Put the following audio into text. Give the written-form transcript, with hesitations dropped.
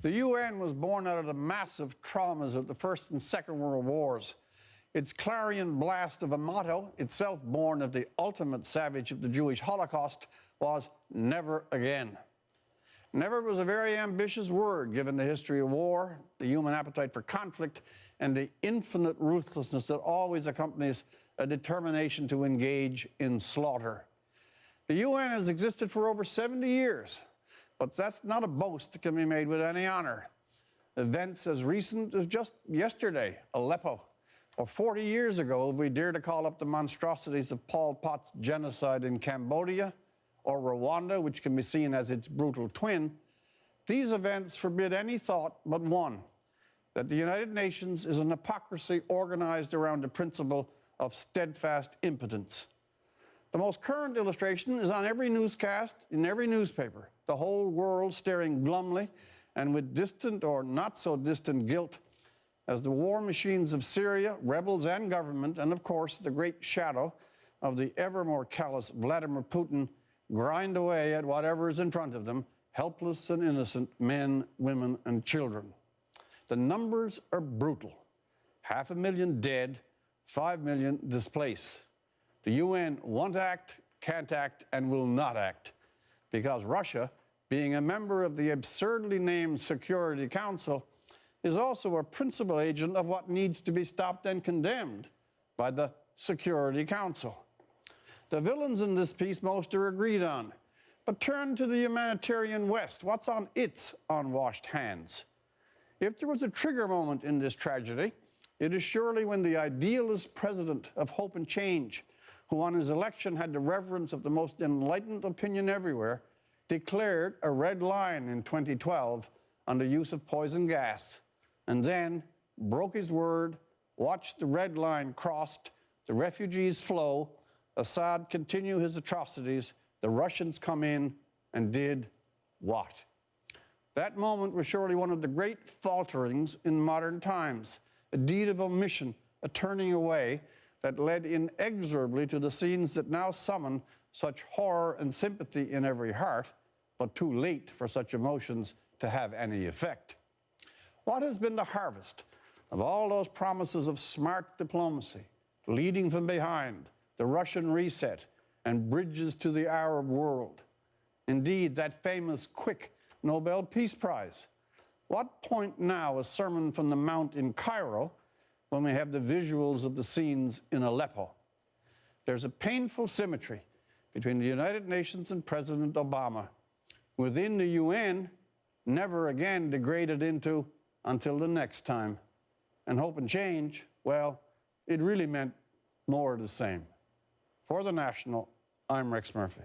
The UN was born out of the massive traumas of the First and Second World Wars. Its clarion blast of a motto, itself born of the ultimate savage of the Jewish Holocaust, was never again. Never was a very ambitious word given the history of war, the human appetite for conflict, and the infinite ruthlessness that always accompanies a determination to engage in slaughter. The UN has existed for over 70 years, but that's not a boast that can be made with any honor. Events as recent as just yesterday, Aleppo, or 40 years ago, if we dare to call up the monstrosities of Pol Pot's genocide in Cambodia, or Rwanda, which can be seen as its brutal twin, these events forbid any thought but one, that the United Nations is an hypocrisy organized around the principle of steadfast impotence. The most current illustration is on every newscast, in every newspaper, the whole world staring glumly and with distant or not so distant guilt as the war machines of Syria, rebels and government, and of course the great shadow of the ever more callous Vladimir Putin grind away at whatever is in front of them, helpless and innocent men, women, and children. The numbers are brutal. 500,000 dead, 5 million displaced. The UN won't act, can't act, and will not act, because Russia, being a member of the absurdly named Security Council, is also a principal agent of what needs to be stopped and condemned by the Security Council. The villains in this piece most are agreed on. But turn to the humanitarian West. What's on its unwashed hands? If there was a trigger moment in this tragedy, it is surely when the idealist president of hope and change, who on his election had the reverence of the most enlightened opinion everywhere, declared a red line in 2012 on the use of poison gas, and then broke his word, watched the red line crossed, the refugees flow, Assad continue his atrocities, the Russians come in and did what? That moment was surely one of the great falterings in modern times, a deed of omission, a turning away that led inexorably to the scenes that now summon such horror and sympathy in every heart, but too late for such emotions to have any effect. What has been the harvest of all those promises of smart diplomacy, leading from behind, the Russian reset, and bridges to the Arab world? Indeed, that famous quick Nobel Peace Prize. What point now a sermon from the Mount in Cairo when we have the visuals of the scenes in Aleppo? There's a painful symmetry between the United Nations and President Obama. Within the UN, never again degraded into until the next time. And hope and change, well, it really meant more of the same. For The National, I'm Rex Murphy.